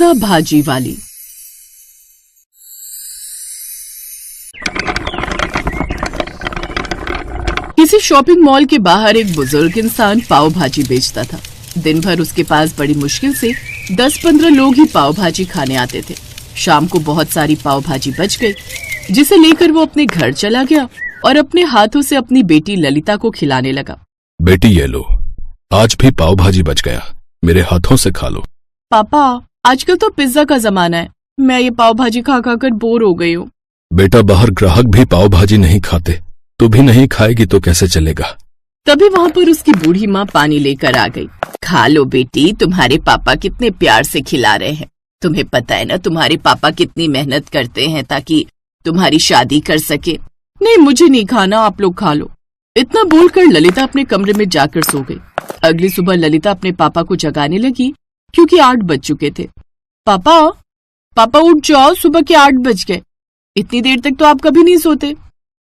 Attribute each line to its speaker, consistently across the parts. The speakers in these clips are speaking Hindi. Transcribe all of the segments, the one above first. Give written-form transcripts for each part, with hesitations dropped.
Speaker 1: पिज्जा भाजी वाली। किसी शॉपिंग मॉल के बाहर एक बुजुर्ग इंसान पाव भाजी बेचता था। दिन भर उसके पास बड़ी मुश्किल से 10-15 लोग ही पाव भाजी खाने आते थे। शाम को बहुत सारी पाव भाजी बच गई, जिसे लेकर वो अपने घर चला गया और अपने हाथों से अपनी बेटी ललिता को खिलाने लगा।
Speaker 2: बेटी ये लो, आज भी पाव भाजी बच गया, मेरे हाथों से खा लो।
Speaker 1: पापा, आजकल तो पिज्जा का जमाना है, मैं ये पाव भाजी खा खा कर बोर हो गई हूँ।
Speaker 2: बेटा, बाहर ग्राहक भी पाव भाजी नहीं खाते, तू भी नहीं खाएगी तो कैसे चलेगा।
Speaker 1: तभी वहाँ पर उसकी बूढ़ी माँ पानी लेकर आ गई। खा लो बेटी, तुम्हारे पापा कितने प्यार से खिला रहे हैं। तुम्हें पता है ना तुम्हारे पापा कितनी मेहनत करते हैं ताकि तुम्हारी शादी कर सके। नहीं, मुझे नहीं खाना, आप लोग खा लो। इतना बोलकर ललिता अपने कमरे में जाकर सो गई। अगली सुबह ललिता अपने पापा को जगाने लगी क्योंकि 8 बज चुके थे। पापा, पापा उठ जाओ, सुबह के 8 बज गए। इतनी देर तक तो आप कभी नहीं सोते।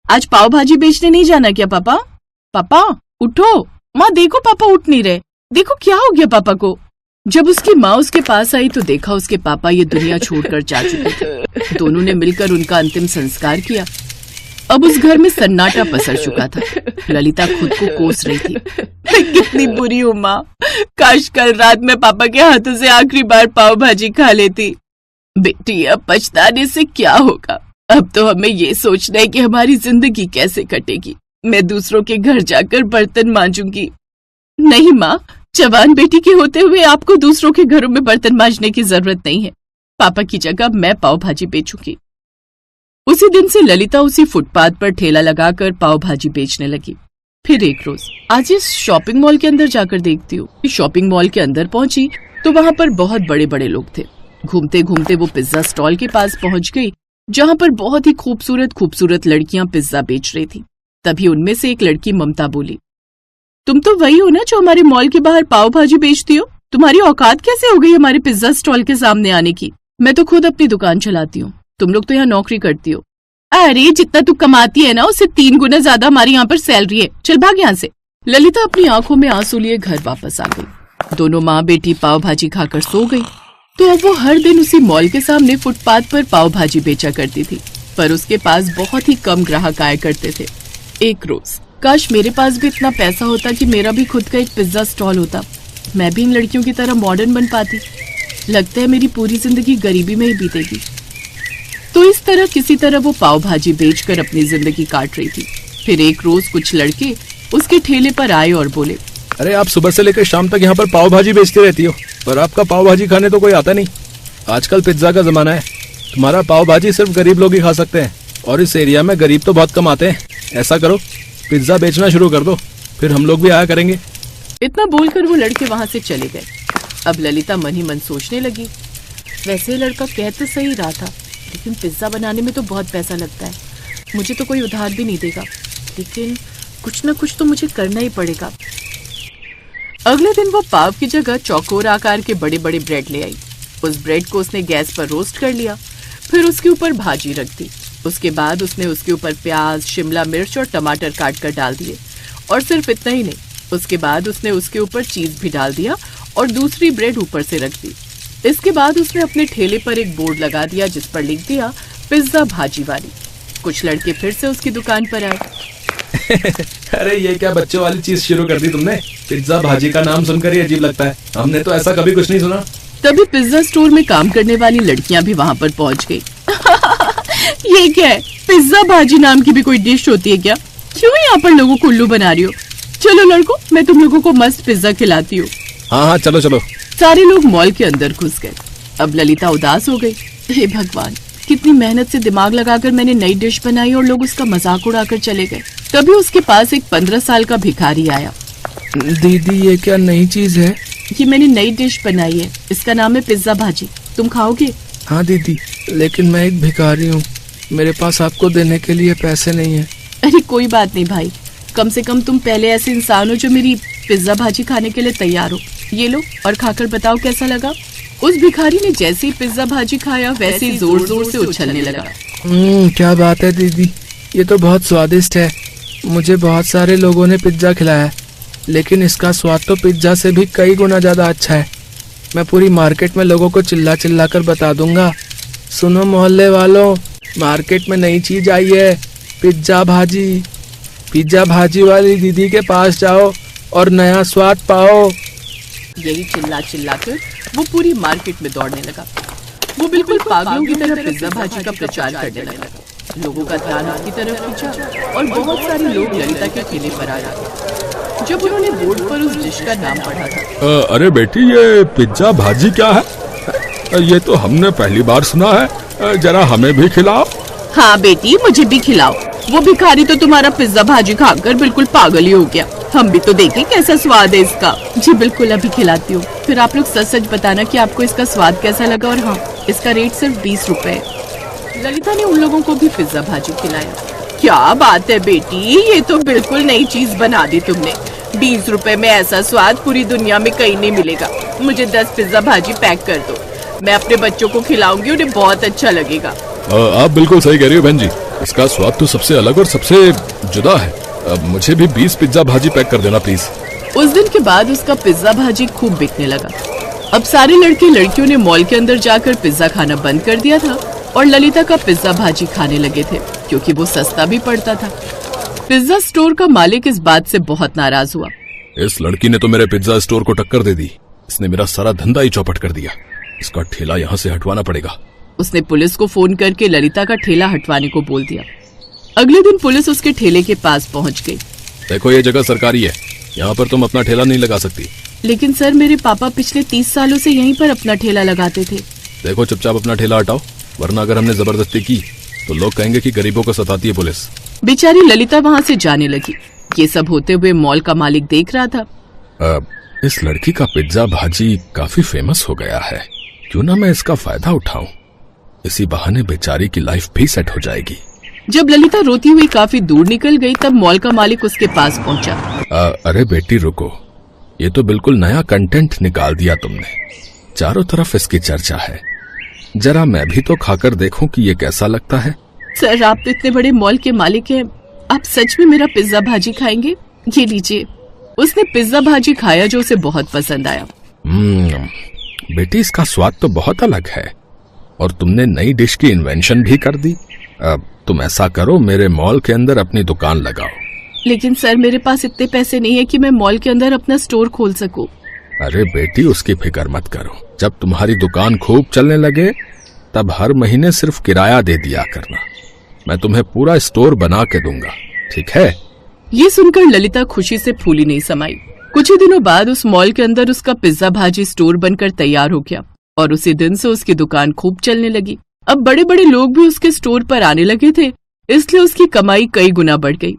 Speaker 1: आज पाव भाजी बेचने नहीं जाना क्या पापा? पापा उठो। माँ देखो, पापा उठ नहीं रहे, देखो क्या हो गया पापा को। जब उसकी माँ उसके पास आई तो देखा उसके पापा ये दुनिया छोड़कर जा चुके थे। दोनों ने मिलकर उनका अंतिम संस्कार किया। अब उस घर में सन्नाटा पसर चुका था। ललिता खुद को कोस रही थी। मैं कितनी बुरी हूँ माँ, काश कल रात में पापा के हाथों से आखिरी बार पाव भाजी खा लेती। बेटी, अब पछताने से क्या होगा, अब तो हमें ये सोचना है कि हमारी जिंदगी कैसे कटेगी। मैं दूसरों के घर जाकर बर्तन मांजूंगी। नहीं माँ, जवान बेटी के होते हुए आपको दूसरों के घरों में बर्तन मांजने की जरूरत नहीं है। पापा की जगह मैं पाव भाजी बेचूंगी। उसी दिन से ललिता उसी फुटपाथ पर ठेला लगाकर पाव भाजी बेचने लगी। फिर एक रोज, आज इस शॉपिंग मॉल के अंदर जाकर देखती हूँ। शॉपिंग मॉल के अंदर पहुंची तो वहां पर बहुत बड़े बड़े लोग थे। घूमते घूमते वो पिज्जा स्टॉल के पास पहुंच गई, जहां पर बहुत ही खूबसूरत खूबसूरत लड़कियां पिज्जा बेच रही थी। तभी उनमें से एक लड़की ममता बोली, तुम तो वही हो ना जो हमारे मॉल के बाहर पाव भाजी बेचती हो? तुम्हारी औकात कैसे हो गई हमारे पिज्जा स्टॉल के सामने आने की? मैं तो खुद अपनी दुकान चलाती हूँ, तुम लोग तो यहाँ नौकरी करती हो। अरे जितना तू कमाती है ना, उससे 3 गुना ज्यादा हमारे यहाँ पर सैलरी है, चल भाग यहाँ से। ललिता अपनी आंखों में आंसू लिए घर वापस आ गई। दोनों माँ बेटी पाव भाजी खाकर सो गई। तो अब वो हर दिन उसी मॉल के सामने फुटपाथ पर पाव भाजी बेचा करती थी, पर उसके पास बहुत ही कम ग्राहक आया करते थे। एक रोज, काश मेरे पास भी इतना पैसा होता कि मेरा भी खुद का एक पिज्जा स्टॉल होता, मैं भी इन लड़कियों की तरह मॉडर्न बन पाती। लगता है मेरी पूरी जिंदगी गरीबी में ही बीतेगी। तो इस तरह किसी तरह वो पाव भाजी बेचकर अपनी जिंदगी काट रही थी। फिर एक रोज कुछ लड़के उसके ठेले पर आए और बोले,
Speaker 2: अरे आप सुबह से लेकर शाम तक यहाँ पर पाव भाजी बेचती रहती हो, पर आपका पाव भाजी खाने तो कोई आता नहीं। आजकल पिज्जा का जमाना है, तुम्हारा पाव भाजी सिर्फ गरीब लोग ही खा सकते हैं, और इस एरिया में गरीब तो बहुत कम आते हैं। ऐसा करो, पिज्जा बेचना शुरू कर दो, फिर हम लोग भी आया करेंगे।
Speaker 1: इतना बोलकर वो लड़के वहाँ से चले गए। अब ललिता मन ही मन सोचने लगी, वैसे लड़का कह तो सही रहा था, लेकिन पिज्जा बनाने में तो बहुत पैसा लगता है, मुझे तो कोई उधार भी नहीं देगा, लेकिन कुछ न कुछ तो मुझे करना ही पड़ेगा। अगले दिन वो पाव की जगह चौकोर आकार के बड़े बड़े ब्रेड ले आई। उस ब्रेड को उसने गैस पर रोस्ट कर लिया, फिर उसके ऊपर भाजी रख दी। उसके बाद उसने उसके ऊपर प्याज, शिमला मिर्च और टमाटर काट कर डाल दिए, और सिर्फ इतना ही नहीं, उसके बाद उसने उसके ऊपर चीज भी डाल दिया और दूसरी ब्रेड ऊपर से रख दी। इसके बाद उसने अपने ठेले पर एक बोर्ड लगा दिया जिस पर लिख दिया पिज्जा भाजी वाली। कुछ लड़के फिर से उसकी दुकान पर आए।
Speaker 2: अरे ये क्या बच्चों वाली चीज शुरू कर दी तुमने? पिज्जा भाजी का नाम सुनकर ही अजीब लगता है, हमने तो ऐसा कभी कुछ नहीं सुना।
Speaker 1: तभी पिज्जा स्टोर में काम करने वाली लड़कियां भी वहाँ पर पहुँच गई। ये क्या है, पिज्जा भाजी नाम की भी कोई डिश होती है क्या? क्यों यहाँ पर लोगों को उल्लू बना रही हो? चलो लड़कों, मैं तुम लोगों को मस्त पिज्जा खिलाती हूँ।
Speaker 2: हाँ हाँ चलो चलो।
Speaker 1: सारे लोग मॉल के अंदर घुस गए। अब ललिता उदास हो गई। हे भगवान, कितनी मेहनत से दिमाग लगाकर मैंने नई डिश बनाई और लोग उसका मजाक उड़ाकर चले गए। तभी उसके पास एक 15 साल का भिखारी आया।
Speaker 3: दीदी, ये क्या नई चीज है?
Speaker 1: ये मैंने नई डिश बनाई है, इसका नाम है पिज्जा भाजी, तुम खाओगे?
Speaker 3: हाँ दीदी, लेकिन मैं एक भिखारी हूँ, मेरे पास आपको देने के लिए पैसे नहीं है।
Speaker 1: अरे कोई बात नहीं भाई, कम से कम तुम पहले ऐसे इंसान हो जो मेरी पिज्जा भाजी खाने के लिए तैयार हो। ये लो और खाकर बताओ कैसा लगा। उस भिखारी ने जैसे ही पिज्जा भाजी खाया वैसे ही जोर जोर से उछलने लगा।
Speaker 3: क्या बात है दीदी, ये तो बहुत स्वादिष्ट है। मुझे बहुत सारे लोगों ने पिज्जा खिलाया है, लेकिन इसका स्वाद तो पिज्जा से भी कई गुना ज्यादा अच्छा है। मैं पूरी मार्केट में लोगों को चिल्ला चिल्ला कर बता दूंगा, सुनो मोहल्ले वालों, मार्केट में नई चीज आई है, पिज्जा भाजी। पिज्जा भाजी वाली दीदी के पास जाओ और नया स्वाद पाओ।
Speaker 1: यही चिल्ला चिल्ला कर वो पूरी मार्केट में दौड़ने लगा। वो बिल्कुल पागलों की तरह पिज्जा भाजी का प्रचार करने लगा। लोगों का ध्यान उसकी तरफ खींचा और बहुत सारे लोग ललिता के ठेले पर आ गए। जब उन्होंने बोर्ड पर उस डिश का नाम पढ़ा था,
Speaker 2: अरे बेटी, ये पिज्जा भाजी क्या है? ये तो हमने पहली बार सुना है, जरा हमें भी खिलाओ।
Speaker 1: हाँ बेटी, मुझे भी खिलाओ। वो भिखारी तो तुम्हारा पिज्जा भाजी खाकर बिल्कुल पागल ही हो गया। हम भी तो देखें कैसा स्वाद है इसका। जी बिल्कुल, अभी खिलाती हूँ। फिर आप लोग सच सच बताना कि आपको इसका स्वाद कैसा लगा। और हाँ, इसका रेट सिर्फ 20 रुपए है। ललिता ने उन लोगों को भी पिज्जा भाजी खिलाया। क्या बात है बेटी, ये तो बिल्कुल नई चीज बना दी तुमने। 20 रुपए में ऐसा स्वाद पूरी दुनिया में कहीं नहीं मिलेगा। मुझे 10 पिज्जा भाजी पैक कर दो, मैं अपने बच्चों को खिलाऊंगी, उन्हें बहुत अच्छा लगेगा।
Speaker 2: आप बिल्कुल सही कह रही हो बहन जी, इसका स्वाद तो सबसे अलग और सबसे जुदा है। मुझे भी 20 पिज्जा भाजी पैक कर देना प्लीज।
Speaker 1: उस दिन के बाद उसका पिज्जा भाजी खूब बिकने लगा। अब सारे लड़के लड़कियों ने मॉल के अंदर जाकर पिज्जा खाना बंद कर दिया था और ललिता का पिज्जा भाजी खाने लगे थे, क्योंकि वो सस्ता भी पड़ता था। पिज्जा स्टोर का मालिक इस बात से बहुत नाराज हुआ।
Speaker 2: इस लड़की ने तो मेरे पिज्जा स्टोर को टक्कर दे दी। इसने मेरा सारा धंधा ही चौपट कर दिया। इसका ठेला यहाँ से हटवाना पड़ेगा।
Speaker 1: उसने पुलिस को फोन करके ललिता का ठेला हटवाने को बोल दिया। अगले दिन पुलिस उसके ठेले के पास पहुंच गई।
Speaker 2: देखो, ये जगह सरकारी है, यहाँ पर तुम अपना ठेला नहीं लगा सकती।
Speaker 1: लेकिन सर, मेरे पापा पिछले 30 सालों से यहीं पर अपना ठेला लगाते थे।
Speaker 2: देखो, चुपचाप अपना ठेला हटाओ, वरना अगर हमने जबरदस्ती की तो लोग कहेंगे कि गरीबों को सताती है पुलिस।
Speaker 1: बेचारी ललिता वहाँ से जाने लगी। ये सब होते हुए मॉल का मालिक देख रहा था।
Speaker 2: इस लड़की का पिज्जा भाजी काफी फेमस हो गया है, क्यों ना मैं इसका फायदा उठाऊं। इसी बहाने बेचारी की लाइफ भी सेट हो जाएगी।
Speaker 1: जब ललिता रोती हुई काफी दूर निकल गई, तब मॉल का मालिक उसके पास पहुंचा।
Speaker 2: अरे बेटी रुको, ये तो बिल्कुल नया कंटेंट निकाल दिया तुमने। चारों तरफ इसकी चर्चा है, जरा मैं भी तो खाकर देखूं कि ये कैसा लगता है।
Speaker 1: सर, आप तो इतने बड़े मॉल के मालिक हैं, आप सच में मेरा पिज्जा भाजी खाएंगे? ये लीजिए। उसने पिज्जा भाजी खाया जो उसे बहुत पसंद आया।
Speaker 2: बेटी, इसका स्वाद तो बहुत अलग है और तुमने नई डिश की इन्वेंशन भी कर दी। तुम ऐसा करो, मेरे मॉल के अंदर अपनी दुकान लगाओ।
Speaker 1: लेकिन सर, मेरे पास इतने पैसे नहीं है कि मैं मॉल के अंदर अपना स्टोर खोल सकूं।
Speaker 2: अरे बेटी, उसकी फिक्र मत करो। जब तुम्हारी दुकान खूब चलने लगे तब हर महीने सिर्फ किराया दे दिया करना। मैं तुम्हें पूरा स्टोर बना के दूंगा, ठीक है?
Speaker 1: ये सुनकर ललिता खुशी से फूली नहीं समाई। कुछ ही दिनों बाद उस मॉल के अंदर उसका पिज्जा भाजी स्टोर बनकर तैयार हो गया और उसी दिन से उसकी दुकान खूब चलने लगी। अब बड़े बड़े लोग भी उसके स्टोर पर आने लगे थे, इसलिए उसकी कमाई कई गुना बढ़ गई।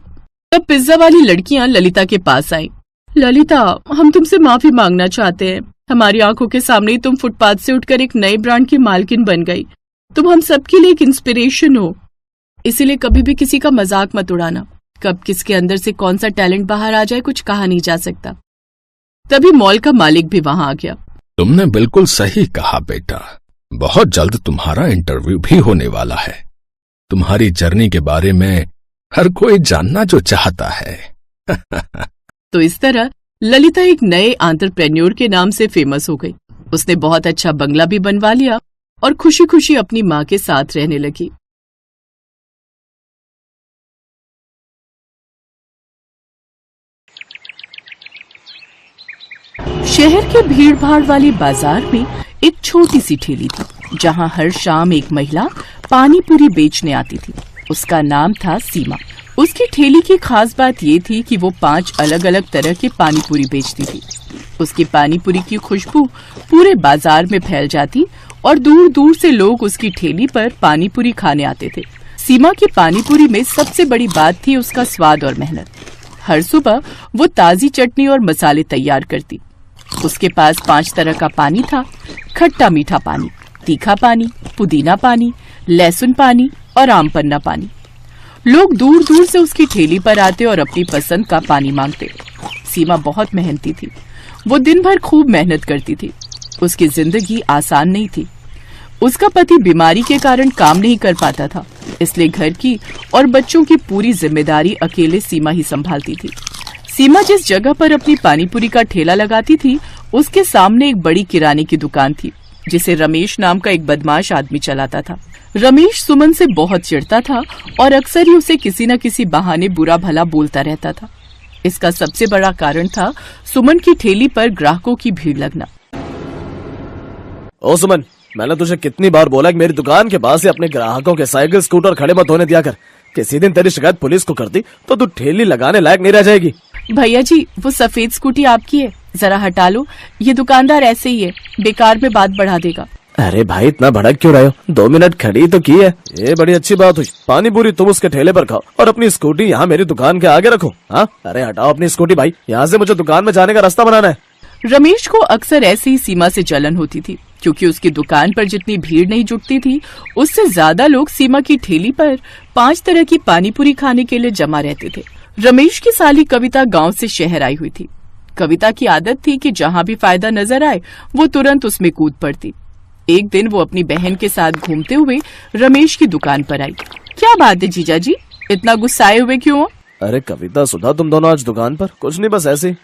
Speaker 1: तब पिज्जा वाली लड़कियां ललिता के पास आईं। ललिता, हम तुमसे माफी मांगना चाहते हैं। हमारी आंखों के सामने ही तुम फुटपाथ से उठकर एक नए ब्रांड की मालकिन बन गई। तुम हम सबके लिए एक इंस्पिरेशन हो, इसीलिए कभी भी किसी का मजाक मत उड़ाना। कब किसके अंदर से कौन सा टैलेंट बाहर आ जाए कुछ कहा नहीं जा सकता। तभी मॉल का मालिक भी वहां आ गया।
Speaker 2: तुमने बिल्कुल सही कहा बेटा, बहुत जल्द तुम्हारा इंटरव्यू भी होने वाला है। तुम्हारी जर्नी के बारे में हर कोई जानना जो चाहता है।
Speaker 1: तो इस तरह ललिता एक नए एंटरप्रेन्योर के नाम से फेमस हो गई। उसने बहुत अच्छा बंगला भी बनवा लिया और खुशी खुशी अपनी माँ के साथ रहने लगी। शहर के भीड़ भाड़ वाली बाजार में एक छोटी सी ठेली थी, जहाँ हर शाम एक महिला पानी पूरी बेचने आती थी। उसका नाम था सीमा। उसकी ठेली की खास बात ये थी कि वो 5 अलग अलग तरह के पानी पूरी बेचती थी। उसकी पानी पूरी की खुशबू पूरे बाजार में फैल जाती और दूर दूर से लोग उसकी ठेली पर पानी पूरी खाने आते थे। सीमा की पानी पूरी में सबसे बड़ी बात थी उसका स्वाद और मेहनत। हर सुबह वो ताजी चटनी और मसाले तैयार करती। उसके पास 5 तरह का पानी था, खट्टा मीठा पानी, तीखा पानी, पुदीना पानी, लहसुन पानी और आम पन्ना पानी। लोग दूर दूर से उसकी ठेली पर आते और अपनी पसंद का पानी मांगते। सीमा बहुत मेहनती थी। वो दिन भर खूब मेहनत करती थी। उसकी जिंदगी आसान नहीं थी। उसका पति बीमारी के कारण काम नहीं कर पाता था, इसलिए घर की और बच्चों की पूरी जिम्मेदारी अकेले सीमा ही संभालती थी। सीमा जिस जगह पर अपनी पानीपुरी का ठेला लगाती थी, उसके सामने एक बड़ी किराने की दुकान थी जिसे रमेश नाम का एक बदमाश आदमी चलाता था। रमेश सुमन से बहुत चिढ़ता था और अक्सर ही उसे किसी न किसी बहाने बुरा भला बोलता रहता था। इसका सबसे बड़ा कारण था सुमन की ठेली पर ग्राहकों की भीड़ लगना।
Speaker 4: ओ सुमन, मैंने तुझे कितनी बार बोला कि मेरी दुकान के पास से अपने ग्राहकों के साइकिल स्कूटर खड़े मत होने दिया कर। किसी दिन तेरी शिकायत पुलिस को कर दी तो तू ठेली लगाने लायक नहीं रह जाएगी।
Speaker 1: भैया जी, वो सफेद स्कूटी आपकी है, जरा हटा लो। ये दुकानदार ऐसे ही है, बेकार में बात बढ़ा देगा।
Speaker 4: अरे भाई, इतना भड़क क्यों रहे हो? 2 मिनट खड़ी तो की है, ये बड़ी अच्छी बात हुई। पानी पूरी तुम उसके ठेले पर खाओ और अपनी स्कूटी यहाँ मेरी दुकान के आगे रखो। हाँ, अरे हटाओ अपनी स्कूटी भाई, यहाँ से मुझे दुकान में जाने का रास्ता बनाना है।
Speaker 1: रमेश को अक्सर ऐसी ही सीमा से जलन होती थी, क्योंकि उसकी दुकान पर जितनी भीड़ नहीं जुटती थी, उससे ज्यादा लोग सीमा की ठेली पर 5 तरह की पानी पूरी खाने के लिए जमा रहते थे। रमेश की साली कविता गांव से शहर आई हुई थी। कविता की आदत थी कि जहां भी फायदा नजर आए वो तुरंत उसमें कूद पड़ती। एक दिन वो अपनी बहन के साथ घूमते हुए रमेश की दुकान पर आई। क्या बात है जीजा जी, इतना गुस्साए हुए क्यों हो?
Speaker 4: अरे कविता, सुधा, तुम दोनों आज दुकान पर? कुछ नहीं, बस ऐसे ही।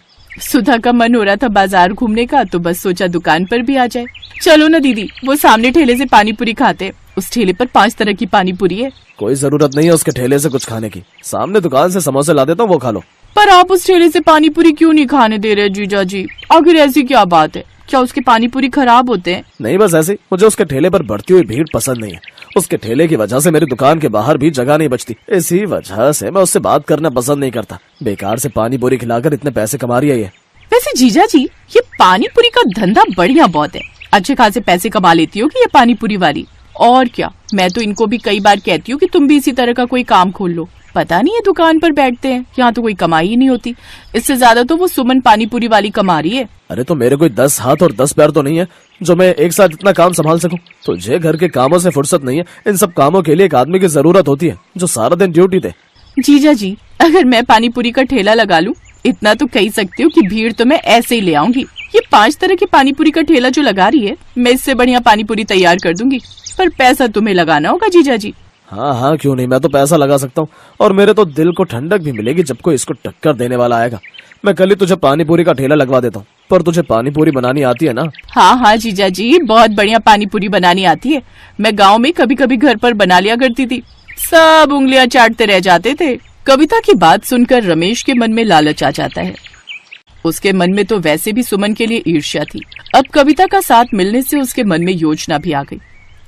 Speaker 1: सुधा का मन हो रहा था बाजार घूमने का, तो बस सोचा दुकान पर भी आ जाए। चलो ना दीदी, वो सामने ठेले से पानी पूरी खाते। उस ठेले पर 5 तरह की पानी पूरी है।
Speaker 4: कोई जरूरत नहीं है उसके ठेले से कुछ खाने की, सामने दुकान से समोसे ला देता हूँ, वो खा लो।
Speaker 1: पर आप उस ठेले से पानी पूरी क्यों नहीं खाने दे रहे जीजा जी? आखिर ऐसी क्या बात है? क्या उसके पानी पूरी खराब होते हैं?
Speaker 4: नहीं, बस ऐसे। मुझे उसके ठेले पर बढ़ती हुई भीड़ पसंद नहीं है। उसके ठेले की वजह से मेरी दुकान के बाहर भी जगह नहीं बचती। इसी वजह से मैं उससे बात करना पसंद नहीं करता। बेकार से पानी पूरी खिलाकर इतने पैसे कमा रही है ये।
Speaker 1: वैसे जीजा जी, ये पानी पूरी का धंधा बढ़िया बहुत है। अच्छे खासे पैसे कमा लेती हो कि ये पानी पूरी वाली। और क्या, मैं तो इनको भी कई बार कहती हूँ कि तुम भी इसी तरह का कोई काम खोल लो। पता नहीं, ये दुकान पर बैठते हैं, यहाँ तो कोई कमाई ही नहीं होती। इससे ज्यादा तो वो सुमन पानी पूरी वाली कमा रही है।
Speaker 4: अरे तो मेरे कोई 10 हाथ और 10 पैर तो नहीं है जो मैं एक साथ इतना काम संभाल सकूं। तुझे घर के कामों से फुर्सत नहीं है। इन सब कामों के लिए एक आदमी की जरूरत होती है जो सारा दिन ड्यूटी दे।
Speaker 1: जीजा जी, अगर मैं पानी पूरी का ठेला लगा लूं, इतना तो कह सकती हूँ कि भीड़ तो मैं ऐसे ही ले आऊंगी। ये 5 तरह की पानी पूरी का ठेला जो लगा रही है, मैं इससे बढ़िया पानी पूरी तैयार कर दूंगी। पर पैसा तुम्हें लगाना होगा जीजा जी।
Speaker 4: हाँ हाँ, क्यों नहीं, मैं तो पैसा लगा सकता हूँ। और मेरे तो दिल को ठंडक भी मिलेगी जब कोई इसको टक्कर देने वाला आएगा। मैं कल ही तुझे पानी पूरी का ठेला लगवा देता हूँ। पर तुझे पानी पूरी बनानी आती है ना?
Speaker 1: हाँ हाँ जीजा जी, बहुत बढ़िया पानी पूरी बनानी आती है। मैं गाँव में कभी कभी घर पर बना लिया करती थी, सब उंगलियां चाटते रह जाते थे। कविता की बात सुनकर रमेश के मन में लालच आ जाता है। उसके मन में तो वैसे भी सुमन के लिए ईर्ष्या थी। अब कविता का साथ मिलने से उसके मन में योजना भी आ गई।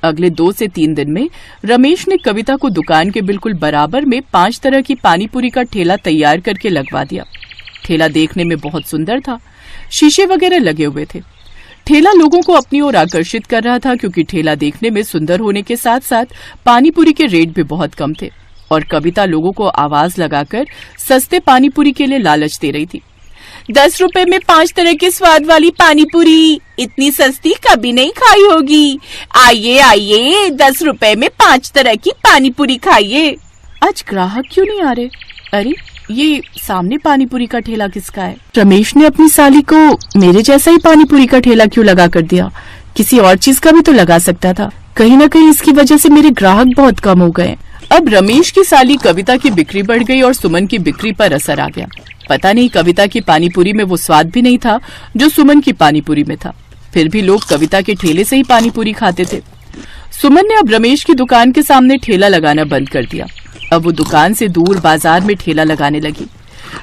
Speaker 1: अगले 2 से 3 दिन में रमेश ने कविता को दुकान के बिल्कुल बराबर में 5 तरह की पानी पूरी का ठेला तैयार करके लगवा दिया। ठेला देखने में बहुत सुंदर था, शीशे वगैरह लगे हुए थे। ठेला लोगों को अपनी ओर आकर्षित कर रहा था, क्योंकि ठेला देखने में सुंदर होने के साथ साथ पानी पूरी के रेट भी बहुत कम थे। और कविता लोगों को आवाज लगाकर सस्ते पानी पूरी के लिए लालच दे रही थी। 10 रुपए में 5 तरह के स्वाद वाली पानी पूरी, इतनी सस्ती कभी नहीं खाई होगी। आइए आइए, 10 रुपए में 5 तरह की पानी पूरी खाइए। आज ग्राहक क्यों नहीं आ रहे? अरे, ये सामने पानी पूरी का ठेला किसका है? रमेश ने अपनी साली को मेरे जैसा ही पानी पूरी का ठेला क्यों लगा कर दिया? किसी और चीज का भी तो लगा सकता था। कहीं न कहीं इसकी वजह से मेरे ग्राहक बहुत कम हो गए। अब रमेश की साली कविता की बिक्री बढ़ गई और सुमन की बिक्री पर असर आ गया। पता नहीं कविता की पानीपुरी में वो स्वाद भी नहीं था जो सुमन की पानीपुरी में था। फिर भी लोग कविता के ठेले से ही पानीपुरी खाते थे। सुमन ने अब रमेश की दुकान के सामने ठेला लगाना बंद कर दिया। अब वो दुकान से दूर बाजार में ठेला लगाने लगी।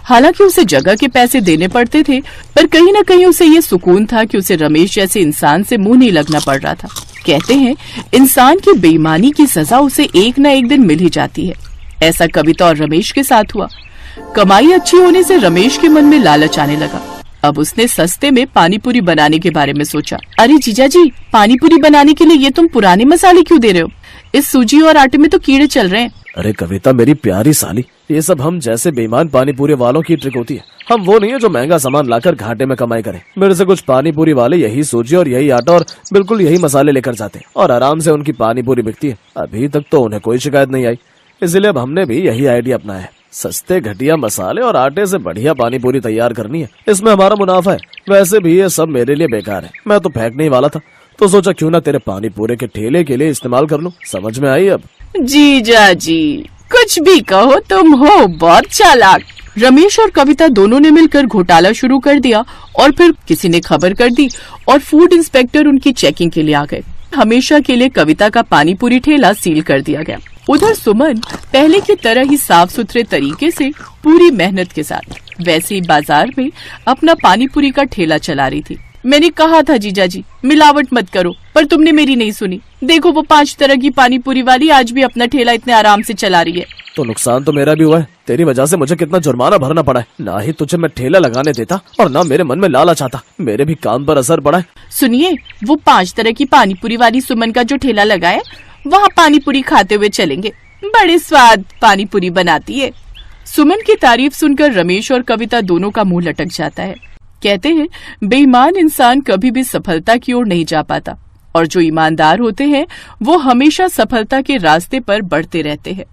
Speaker 1: हालांकि उसे जगह के पैसे देने पड़ते थे, पर कहीं न कहीं उसे ये सुकून था कि उसे रमेश जैसे इंसान से मुंह नहीं लगना पड़ रहा था। कहते हैं, इंसान की बेईमानी की सजा उसे एक न एक दिन मिल ही जाती है। ऐसा कविता और रमेश के साथ हुआ। कमाई अच्छी होने से रमेश के मन में लालच आने लगा। अब उसने सस्ते में पानीपुरी बनाने के बारे में सोचा। अरे जीजा जी, पानीपुरी बनाने के लिए ये तुम पुराने मसाले क्यों दे रहे हो? इस सूजी और आटे में तो कीड़े चल रहे हैं।
Speaker 4: अरे कविता, मेरी प्यारी साली, ये सब हम जैसे बेईमान पानीपुरी वालों की ट्रिक होती है। हम वो नहीं है जो महंगा सामान लाकर घाटे में कमाई करें। मेरे से कुछ पानीपुरी वाले यही सूजी और यही आटा और बिल्कुल यही मसाले लेकर जाते हैं और आराम से उनकी पानीपुरी बिकती है। अभी तक तो उन्हें कोई शिकायत नहीं आई, इसलिए अब हमने भी यही आइडिया अपनाया है। सस्ते घटिया मसाले और आटे से बढ़िया पानीपुरी तैयार करनी है, इसमें हमारा मुनाफा है। वैसे भी ये सब मेरे लिए बेकार है, मैं तो फेंकने ही वाला था, तो सोचा क्यों ना तेरे पानीपुरी के ठेले के लिए इस्तेमाल कर लूं। समझ में आई अब?
Speaker 1: जीजा जी, कुछ भी कहो, तुम हो बहुत चालाक। रमेश और कविता दोनों ने मिलकर घोटाला शुरू कर दिया और फिर किसी ने खबर कर दी और फूड इंस्पेक्टर उनकी चेकिंग के लिए आ गए। हमेशा के लिए कविता का पानी पूरी ठेला सील कर दिया गया। उधर सुमन पहले की तरह ही साफ सुथरे तरीके से पूरी मेहनत के साथ वैसे ही बाजार में अपना पानी पूरी का ठेला चला रही थी। मैंने कहा था जीजाजी मिलावट मत करो, पर तुमने मेरी नहीं सुनी। देखो वो 5 तरह की पानी पूरी वाली आज भी अपना ठेला इतने आराम से चला रही है।
Speaker 4: तो नुकसान तो मेरा भी हुआ है। तेरी वजह से मुझे कितना जुर्माना भरना पड़ा है। ना ही तुझे मैं ठेला लगाने देता और ना मेरे मन में लालच आता। मेरे भी काम पर असर पड़ा है।
Speaker 1: सुनिए, वो 5 तरह की पानी पूरी वाली सुमन का जो ठेला लगा है, वहाँ पानी पूरी खाते हुए चलेंगे। बड़े स्वाद पानी पूरी बनाती है। सुमन की तारीफ सुनकर रमेश और कविता दोनों का मुंह लटक जाता है। कहते हैं बेईमान इंसान कभी भी सफलता की ओर नहीं जा पाता और जो ईमानदार होते हैं वो हमेशा सफलता के रास्ते पर बढ़ते रहते हैं।